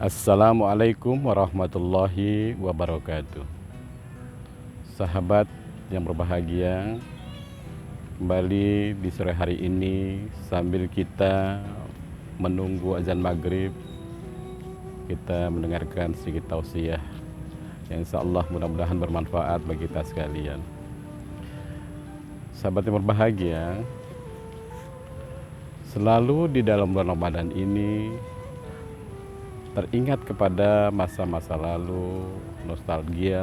Assalamualaikum warahmatullahi wabarakatuh. Sahabat yang berbahagia, kembali di sore hari ini sambil kita menunggu azan maghrib, kita mendengarkan sedikit tausiah yang insya Allah mudah-mudahan bermanfaat bagi kita sekalian. Sahabat yang berbahagia, selalu di dalam bulan Ramadan ini teringat kepada masa-masa lalu, nostalgia,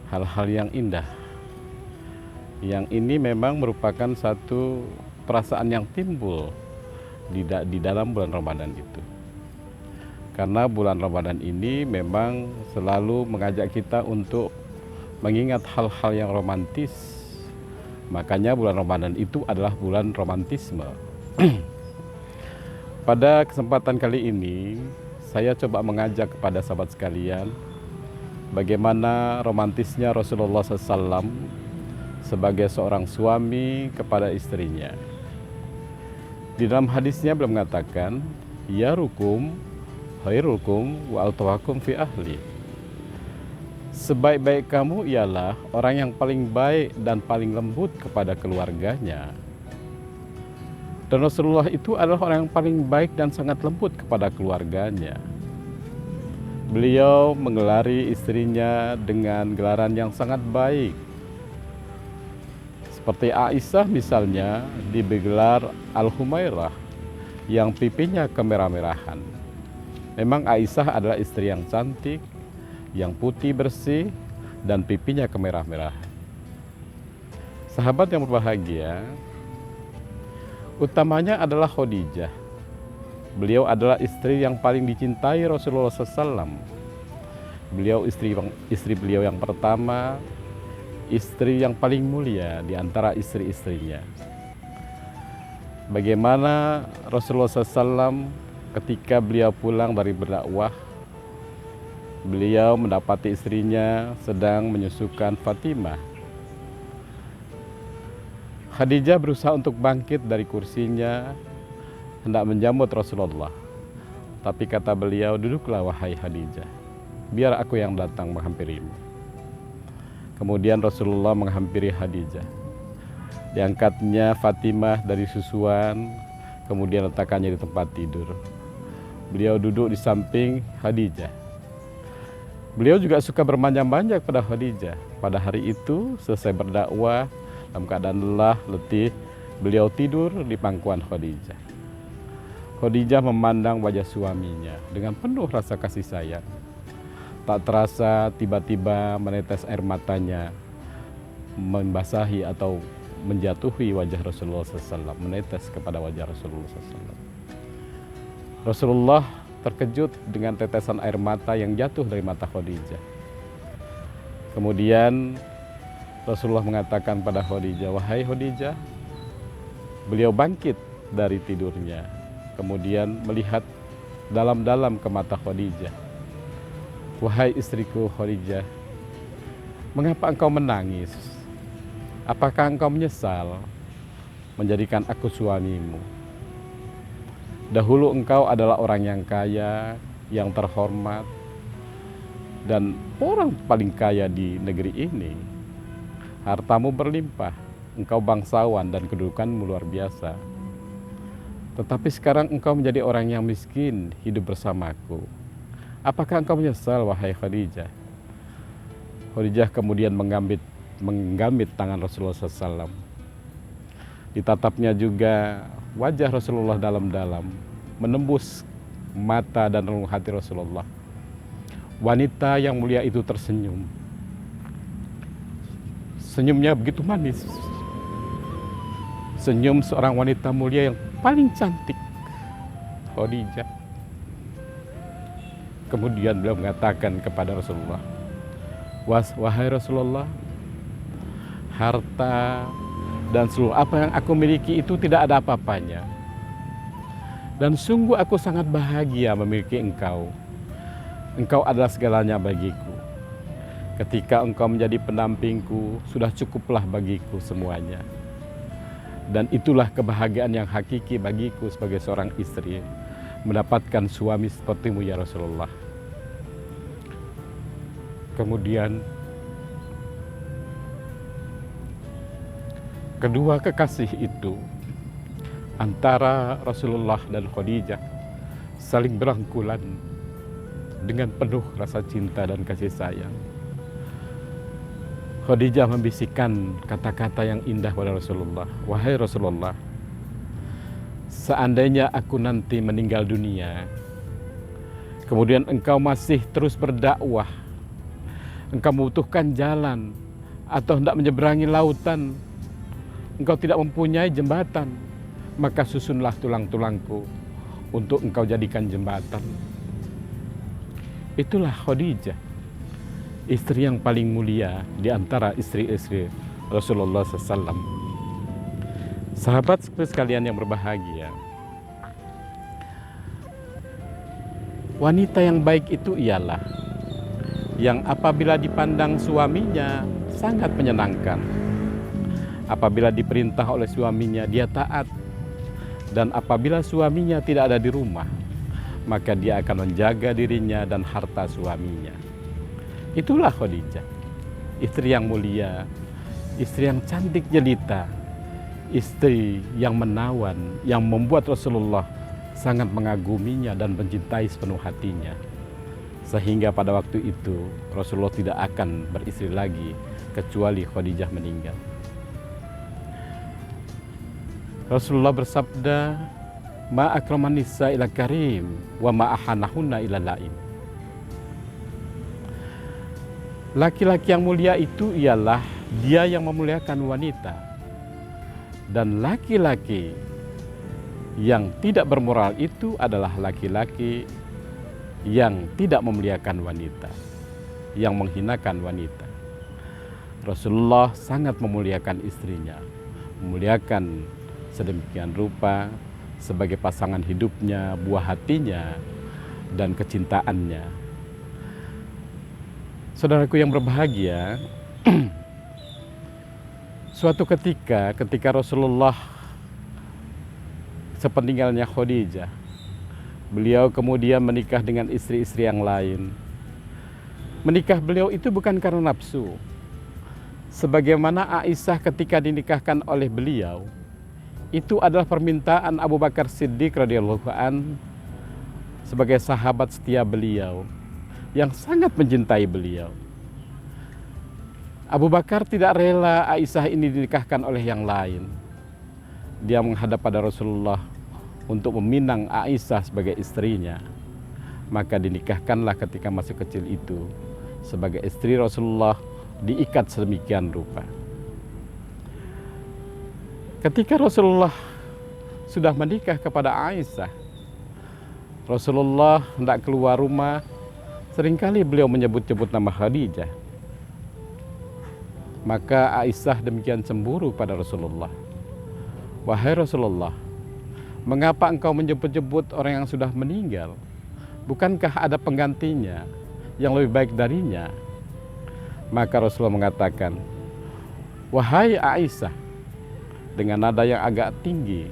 hal-hal yang indah. Yang ini memang merupakan satu perasaan yang timbul di dalam bulan Ramadan itu. Karena bulan Ramadan ini memang selalu mengajak kita untuk mengingat hal-hal yang romantis. Makanya bulan Ramadan itu adalah bulan romantisme. Pada kesempatan kali ini, saya coba mengajak kepada sahabat sekalian bagaimana romantisnya Rasulullah SAW sebagai seorang suami kepada istrinya. Di dalam hadisnya beliau mengatakan, ya rukum, khairukum wa atwakum fi ahli. Sebaik-baik kamu ialah orang yang paling baik dan paling lembut kepada keluarganya. Dan Rasulullah itu adalah orang yang paling baik dan sangat lembut kepada keluarganya. Beliau menggelari istrinya dengan gelaran yang sangat baik. Seperti Aisyah misalnya digelar Al-Humairah yang pipinya kemerah-merahan. Memang Aisyah adalah istri yang cantik, yang putih bersih, dan pipinya kemerah-merahan. Sahabat yang berbahagia, utamanya adalah Khadijah. Beliau adalah istri yang paling dicintai Rasulullah SAW. Beliau istri beliau yang pertama, istri yang paling mulia di antara istri-istrinya. Bagaimana Rasulullah SAW ketika beliau pulang dari berdakwah, beliau mendapati istrinya sedang menyusukan Fatimah. Khadijah berusaha untuk bangkit dari kursinya, hendak menjemput Rasulullah. Tapi kata beliau, duduklah wahai Khadijah, biar aku yang datang menghampirimu. Kemudian Rasulullah menghampiri Khadijah. Diangkatnya Fatimah dari susuan, kemudian letakkannya di tempat tidur. Beliau duduk di samping Khadijah. Beliau juga suka bermanja-manja kepada Khadijah. Pada hari itu, selesai berdakwah, dalam keadaan lelah, letih, beliau tidur di pangkuan Khadijah. Khadijah memandang wajah suaminya dengan penuh rasa kasih sayang. Tak terasa tiba-tiba menetes air matanya membasahi atau menjatuhi wajah Rasulullah SAW, menetes kepada wajah Rasulullah SAW. Rasulullah terkejut dengan tetesan air mata yang jatuh dari mata Khadijah. Kemudian Rasulullah mengatakan pada Khadijah, wahai Khadijah. Beliau bangkit dari tidurnya, kemudian melihat dalam-dalam ke mata Khadijah. Wahai istriku Khadijah, mengapa engkau menangis? Apakah engkau menyesal menjadikan aku suamimu? Dahulu engkau adalah orang yang kaya, yang terhormat, dan orang paling kaya di negeri ini. Hartamu berlimpah, engkau bangsawan dan kedudukanmu luar biasa. Tetapi sekarang engkau menjadi orang yang miskin, hidup bersamaku. Apakah engkau menyesal, wahai Khadijah? Khadijah kemudian menggambit tangan Rasulullah SAW. Ditatapnya juga wajah Rasulullah dalam-dalam, menembus mata dan relung hati Rasulullah. Wanita yang mulia itu tersenyum. Senyumnya begitu manis. Senyum seorang wanita mulia yang paling cantik, Khadijah. Kemudian beliau mengatakan kepada Rasulullah, wahai Rasulullah, harta dan seluruh apa yang aku miliki itu tidak ada apa-apanya. Dan sungguh aku sangat bahagia memiliki engkau. Engkau adalah segalanya bagiku. Ketika engkau menjadi pendampingku, sudah cukuplah bagiku semuanya. Dan itulah kebahagiaan yang hakiki bagiku sebagai seorang istri. mendapatkan suami sepertimu ya Rasulullah. Kemudian kedua kekasih itu antara Rasulullah dan Khadijah saling berangkulan dengan penuh rasa cinta dan kasih sayang. Khadijah membisikkan kata-kata yang indah pada Rasulullah. Wahai Rasulullah, seandainya aku nanti meninggal dunia, kemudian engkau masih terus berdakwah, engkau membutuhkan jalan atau hendak menyeberangi lautan, engkau tidak mempunyai jembatan, maka susunlah tulang-tulangku untuk engkau jadikan jembatan. Itulah Khadijah, istri yang paling mulia di antara istri-istri Rasulullah SAW. Sahabat sekalian yang berbahagia, wanita yang baik itu ialah yang apabila dipandang suaminya sangat menyenangkan. Apabila diperintah oleh suaminya dia taat. Dan apabila suaminya tidak ada di rumah, maka dia akan menjaga dirinya dan harta suaminya. Itulah Khadijah, istri yang mulia, istri yang cantik jelita, istri yang menawan, yang membuat Rasulullah sangat mengaguminya dan mencintai sepenuh hatinya. Sehingga pada waktu itu Rasulullah tidak akan beristri lagi kecuali Khadijah meninggal. Rasulullah bersabda, ma akraman nisa ila karim wa ma ahanahunna ila laim. Laki-laki yang mulia itu ialah dia yang memuliakan wanita. Dan laki-laki yang tidak bermoral itu adalah laki-laki yang tidak memuliakan wanita, yang menghinakan wanita. Rasulullah sangat memuliakan istrinya, memuliakan sedemikian rupa sebagai pasangan hidupnya, buah hatinya, dan kecintaannya. Saudaraku yang berbahagia, suatu ketika Rasulullah sepeninggalnya Khadijah, beliau kemudian menikah dengan istri-istri yang lain. Menikah beliau itu bukan karena nafsu. Sebagaimana Aisyah ketika dinikahkan oleh beliau, itu adalah permintaan Abu Bakar Siddiq radhiyallahu an sebagai sahabat setia beliau yang sangat mencintai beliau. Abu Bakar tidak rela Aisyah ini dinikahkan oleh yang lain. Dia menghadap pada Rasulullah untuk meminang Aisyah sebagai istrinya. Maka dinikahkanlah ketika masih kecil itu sebagai istri Rasulullah, diikat sedemikian rupa. Ketika Rasulullah sudah menikah kepada Aisyah, Rasulullah hendak keluar rumah, seringkali beliau menyebut-nyebut nama Khadijah. Maka Aisyah demikian cemburu pada Rasulullah. Wahai Rasulullah, mengapa engkau menyebut-nyebut orang yang sudah meninggal? Bukankah ada penggantinya yang lebih baik darinya? Maka Rasulullah mengatakan, wahai Aisyah, dengan nada yang agak tinggi,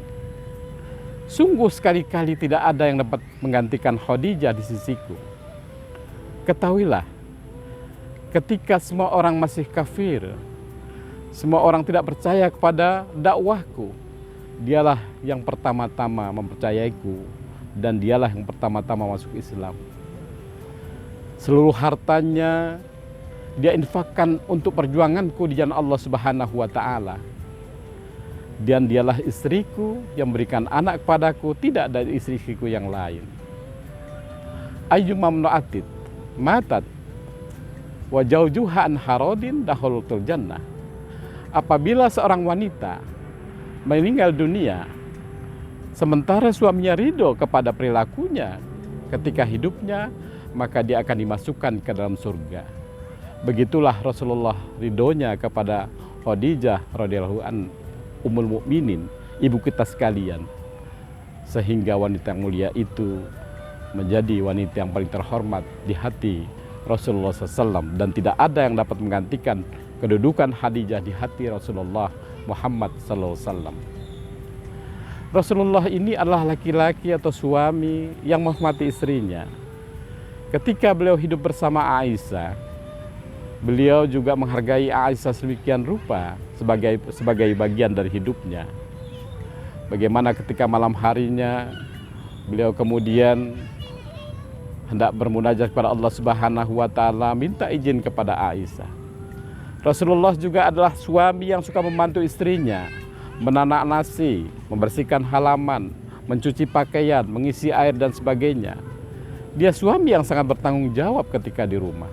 sungguh sekali-kali tidak ada yang dapat menggantikan Khadijah di sisiku. Ketahuilah, ketika semua orang masih kafir, semua orang tidak percaya kepada dakwahku, dialah yang pertama-tama mempercayaiku dan dialah yang pertama-tama masuk Islam. Seluruh hartanya dia infakkan untuk perjuanganku di jalan Allah Subhanahu wa taala. Dan dialah istriku yang memberikan anak kepadaku, tidak dari istri-istriku yang lain. Ayyumma mna'atit matat wa jaujuha an harodin dakhulatul jannah. Apabila seorang wanita meninggal dunia sementara suaminya ridho kepada perilakunya ketika hidupnya, maka dia akan dimasukkan ke dalam surga. Begitulah Rasulullah ridhonya kepada Khadijah radhiyallahu an, Ummul Mukminin, ibu kita sekalian, sehingga wanita yang mulia itu menjadi wanita yang paling terhormat di hati Rasulullah SAW, dan tidak ada yang dapat menggantikan kedudukan Khadijah di hati Rasulullah Muhammad SAW. Rasulullah ini adalah laki-laki atau suami yang menghormati istrinya. Ketika beliau hidup bersama Aisyah, beliau juga menghargai Aisyah sedemikian rupa sebagai bagian dari hidupnya. Bagaimana ketika malam harinya beliau kemudian hendak bermunajat kepada Allah Subhanahu wa taala, minta izin kepada Aisyah. Rasulullah juga adalah suami yang suka membantu istrinya, menanak nasi, membersihkan halaman, mencuci pakaian, mengisi air dan sebagainya. Dia suami yang sangat bertanggung jawab ketika di rumah.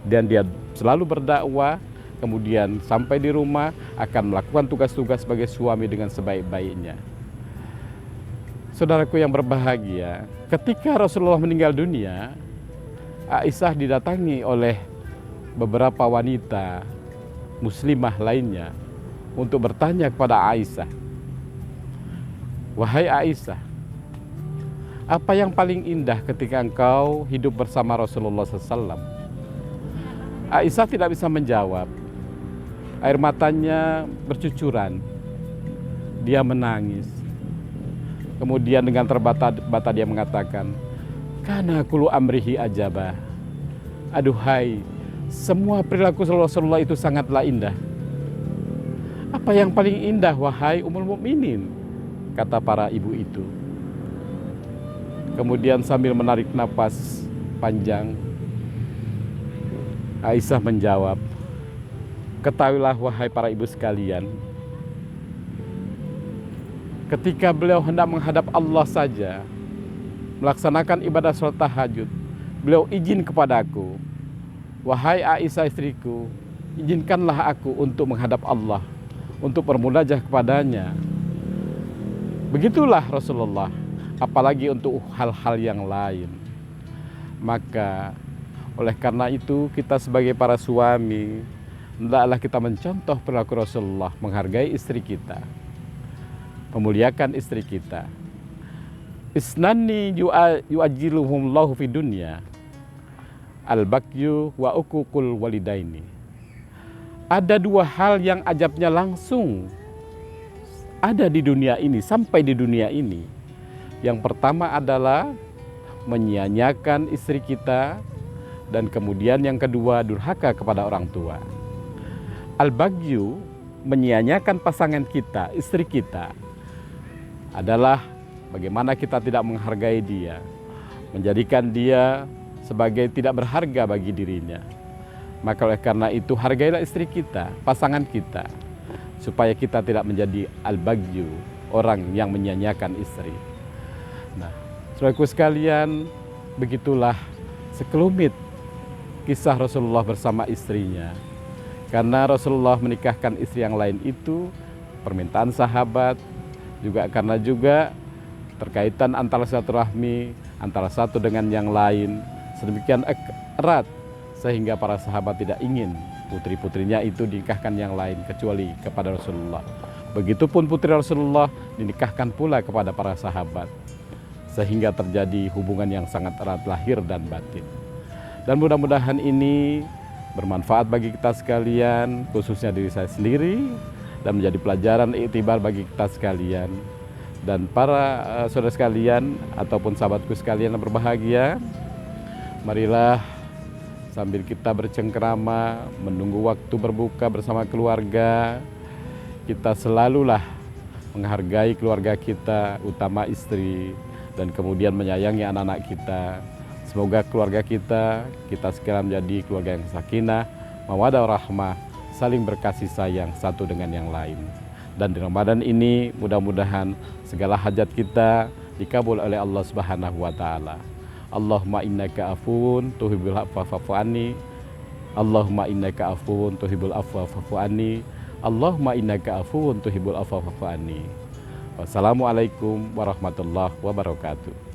Dan dia selalu berdakwah, kemudian sampai di rumah akan melakukan tugas-tugas sebagai suami dengan sebaik-baiknya. Saudaraku yang berbahagia, ketika Rasulullah meninggal dunia, Aisyah didatangi oleh beberapa wanita muslimah lainnya untuk bertanya kepada Aisyah, "Wahai Aisyah, apa yang paling indah ketika engkau hidup bersama Rasulullah SAW?" Aisyah tidak bisa menjawab. Air matanya bercucuran. Dia menangis. Kemudian dengan terbata-bata dia mengatakan, "Kana kulu amrihi ajabah." Aduhai, semua perilaku Rasulullah itu sangatlah indah. "Apa yang paling indah wahai Ummul Mukminin?" kata para ibu itu. Kemudian sambil menarik napas panjang, Aisyah menjawab, "Ketahuilah wahai para ibu sekalian, ketika beliau hendak menghadap Allah saja, melaksanakan ibadah sholat tahajud, beliau izin kepadaku, 'Wahai Aisyah istriku, izinkanlah aku untuk menghadap Allah, untuk bermunajat kepadanya.' Begitulah Rasulullah, apalagi untuk hal-hal yang lain. Maka oleh karena itu kita sebagai para suami, hendaklah kita mencontoh perilaku Rasulullah, menghargai istri kita, memuliakan istri kita. Isnani yu'ajiluhumullahu fi dunya, al-bakyu wa uququl walidaini. Ada dua hal yang ajabnya langsung ada di dunia ini, sampai di dunia ini. Yang pertama adalah menyia-nyiakan istri kita, dan kemudian yang kedua durhaka kepada orang tua. Al-bagyu, menyia-nyiakan pasangan kita, istri kita, adalah bagaimana kita tidak menghargai dia, menjadikan dia sebagai tidak berharga bagi dirinya. Maka oleh karena itu hargailah istri kita, pasangan kita, supaya kita tidak menjadi al-bagyu, orang yang menyia-nyiakan istri. Nah, saudaraku sekalian, begitulah sekelumit kisah Rasulullah bersama istrinya. Karena Rasulullah menikahkan istri yang lain itu permintaan sahabat, juga karena juga terkaitan antara silaturahmi antara satu dengan yang lain sedemikian erat sehingga para sahabat tidak ingin putri-putrinya itu dinikahkan yang lain kecuali kepada Rasulullah. Begitupun putri Rasulullah dinikahkan pula kepada para sahabat, sehingga terjadi hubungan yang sangat erat lahir dan batin. Dan mudah-mudahan ini bermanfaat bagi kita sekalian, khususnya diri saya sendiri, dan menjadi pelajaran iktibar bagi kita sekalian. Dan para saudara sekalian ataupun sahabatku sekalian yang berbahagia, marilah sambil kita bercengkerama menunggu waktu berbuka bersama keluarga, kita selalulah menghargai keluarga kita, utama istri, dan kemudian menyayangi anak-anak kita. Semoga keluarga kita sekalian menjadi keluarga yang sakinah, mawaddah warahmah, saling berkasih sayang satu dengan yang lain. Dan di Ramadan ini mudah-mudahan segala hajat kita dikabul oleh Allah Subhanahu wa taala. Allahumma innaka afuwun tuhibbul afwa fa'fu anni. Allahumma innaka afuwun tuhibbul afwa fa'fu anni. Allahumma innaka afuwun tuhibbul afwa fa'fu anni. Wassalamualaikum warahmatullahi wabarakatuh.